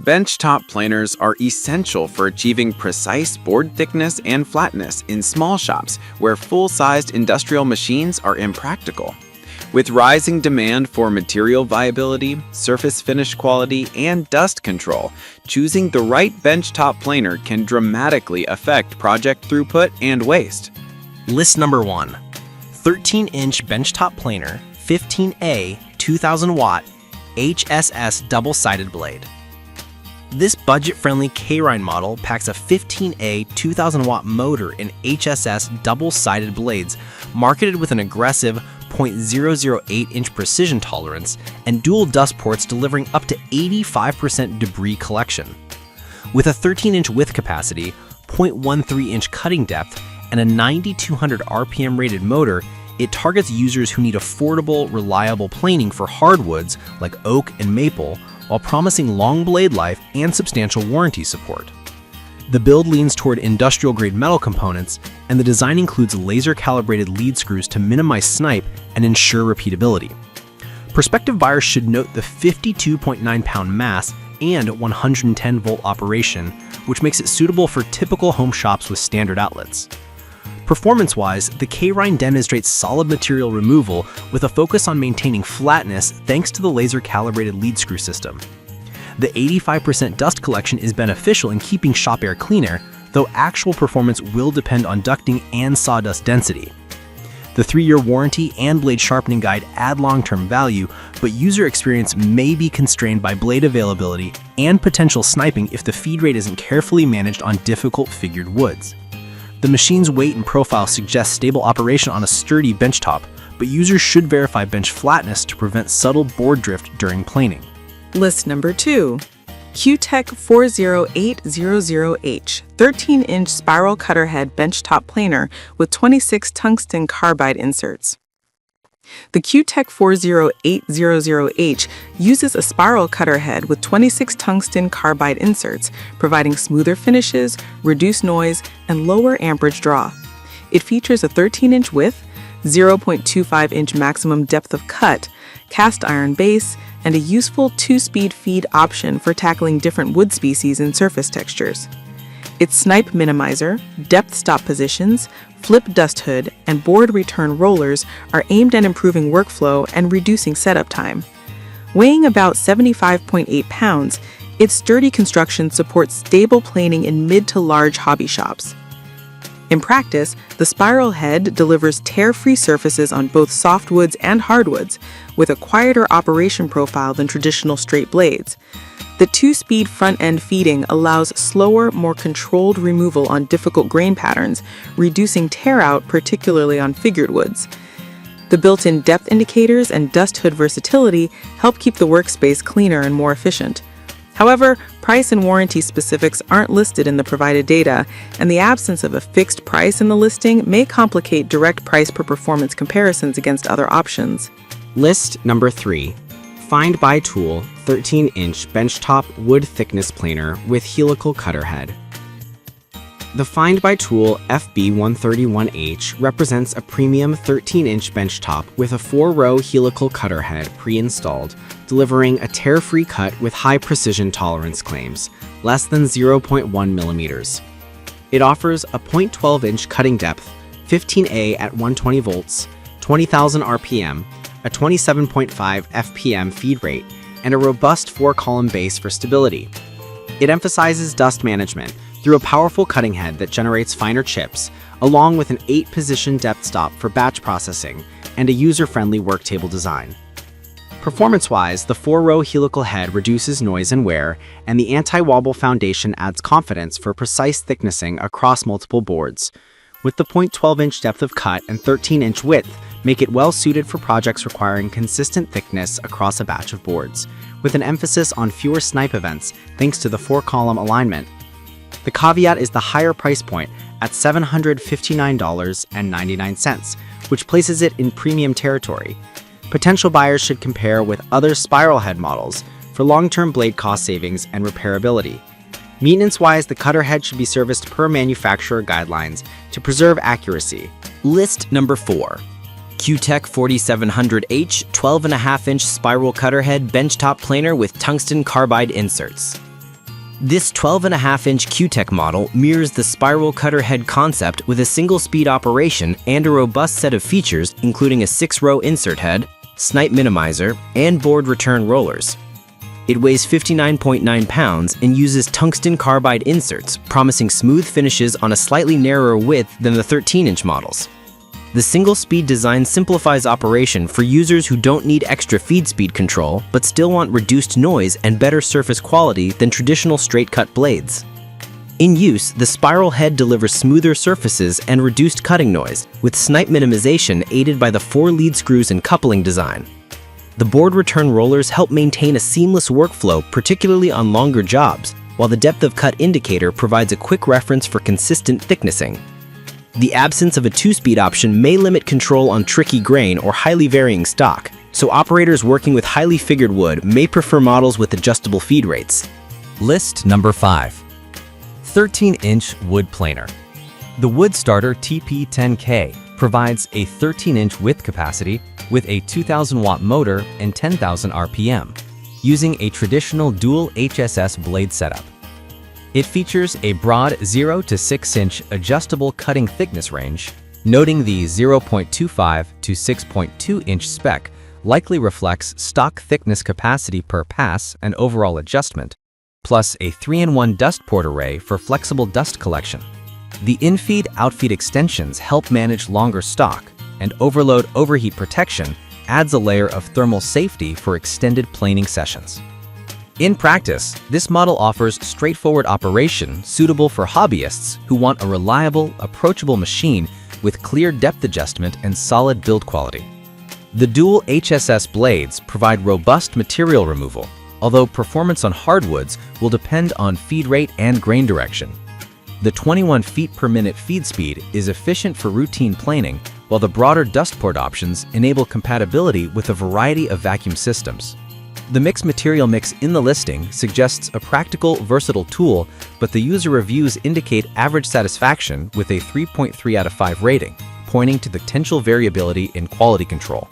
Benchtop planers are essential for achieving precise board thickness and flatness in small shops where full-sized industrial machines are impractical. With rising demand for material viability, surface finish quality, and dust control, choosing the right benchtop planer can dramatically affect project throughput and waste. List number 1. 13-inch benchtop planer, 15A, 2000 watt, HSS double-sided blade. This budget-friendly K-Rhine model packs a 15A 2000 watt motor and HSS double-sided blades, marketed with an aggressive 0.008-inch precision tolerance and dual dust ports delivering up to 85% debris collection. With a 13-inch width capacity, 0.13-inch cutting depth, and a 9200 RPM rated motor, it targets users who need affordable, reliable planing for hardwoods like oak and maple, while promising long blade life and substantial warranty support. The build leans toward industrial-grade metal components, and the design includes laser-calibrated lead screws to minimize snipe and ensure repeatability. Prospective buyers should note the 52.9-pound mass and 110-volt operation, which makes it suitable for typical home shops with standard outlets. Performance-wise, the K-Rhine demonstrates solid material removal with a focus on maintaining flatness thanks to the laser-calibrated lead screw system. The 85% dust collection is beneficial in keeping shop air cleaner, though actual performance will depend on ducting and sawdust density. The 3-year warranty and blade sharpening guide add long-term value, but user experience may be constrained by blade availability and potential sniping if the feed rate isn't carefully managed on difficult figured woods. The machine's weight and profile suggests stable operation on a sturdy benchtop, but users should verify bench flatness to prevent subtle board drift during planing. List number 2. Q-Tech 40800H 13-inch spiral cutter head benchtop planer with 26 tungsten carbide inserts. The Q-Tech 40800H uses a spiral cutter head with 26 tungsten carbide inserts, providing smoother finishes, reduced noise, and lower amperage draw. It features a 13-inch width, 0.25-inch maximum depth of cut, cast iron base, and a useful 2-speed feed option for tackling different wood species and surface textures. Its snipe minimizer, depth stop positions, flip dust hood, and board return rollers are aimed at improving workflow and reducing setup time. Weighing about 75.8 pounds, its sturdy construction supports stable planing in mid to large hobby shops. In practice, the spiral head delivers tear-free surfaces on both softwoods and hardwoods, with a quieter operation profile than traditional straight blades. The 2-speed front-end feeding allows slower, more controlled removal on difficult grain patterns, reducing tear-out particularly on figured woods. The built-in depth indicators and dust hood versatility help keep the workspace cleaner and more efficient. However, price and warranty specifics aren't listed in the provided data, and the absence of a fixed price in the listing may complicate direct price per performance comparisons against other options. List number 3. Find by Tool 13-inch benchtop wood thickness planer with helical cutter head. The Find by Tool FB131H represents a premium 13-inch benchtop with a 4-row helical cutter head pre-installed, delivering a tear-free cut with high precision tolerance claims, less than 0.1 millimeters. It offers a 0.12-inch cutting depth, 15A at 120 volts, 20,000 RPM, a 27.5 FPM feed rate, and a robust 4-column base for stability. It emphasizes dust management through a powerful cutting head that generates finer chips, along with an 8-position depth stop for batch processing and a user-friendly work table design. Performance-wise, the 4-row helical head reduces noise and wear, and the anti-wobble foundation adds confidence for precise thicknessing across multiple boards. With the 0.12-inch depth of cut and 13-inch width, make it well-suited for projects requiring consistent thickness across a batch of boards, with an emphasis on fewer snipe events thanks to the 4-column alignment. The caveat is the higher price point at $759.99, which places it in premium territory. Potential buyers should compare with other spiral head models for long-term blade cost savings and repairability. Maintenance-wise, the cutter head should be serviced per manufacturer guidelines to preserve accuracy. List number 4. Q-Tech 4700H 12.5-inch spiral cutter head benchtop planer with tungsten carbide inserts. This 12.5-inch Q-Tech model mirrors the spiral cutter head concept with a single-speed operation and a robust set of features including a 6-row insert head, snipe minimizer, and board return rollers. It weighs 59.9 pounds and uses tungsten carbide inserts, promising smooth finishes on a slightly narrower width than the 13-inch models. The single-speed design simplifies operation for users who don't need extra feed speed control but still want reduced noise and better surface quality than traditional straight-cut blades. In use, the spiral head delivers smoother surfaces and reduced cutting noise, with snipe minimization aided by the 4 lead screws and coupling design. The board return rollers help maintain a seamless workflow, particularly on longer jobs, while the depth of cut indicator provides a quick reference for consistent thicknessing. The absence of a 2-speed option may limit control on tricky grain or highly varying stock, so operators working with highly figured wood may prefer models with adjustable feed rates. List number 5. 13-inch wood planer. The Wood Starter TP10K provides a 13-inch width capacity with a 2,000-watt motor and 10,000 RPM, using a traditional dual HSS blade setup. It features a broad 0 to 6-inch adjustable cutting thickness range, noting the 0.25 to 6.2-inch spec likely reflects stock thickness capacity per pass and overall adjustment, plus a 3-in-1 dust port array for flexible dust collection. The in-feed-outfeed extensions help manage longer stock, and overload-overheat protection adds a layer of thermal safety for extended planing sessions. In practice, this model offers straightforward operation suitable for hobbyists who want a reliable, approachable machine with clear depth adjustment and solid build quality. The dual HSS blades provide robust material removal, although performance on hardwoods will depend on feed rate and grain direction. The 21 feet per minute feed speed is efficient for routine planing, while the broader dust port options enable compatibility with a variety of vacuum systems. The mixed material mix in the listing suggests a practical, versatile tool, but the user reviews indicate average satisfaction with a 3.3 out of 5 rating, pointing to the potential variability in quality control.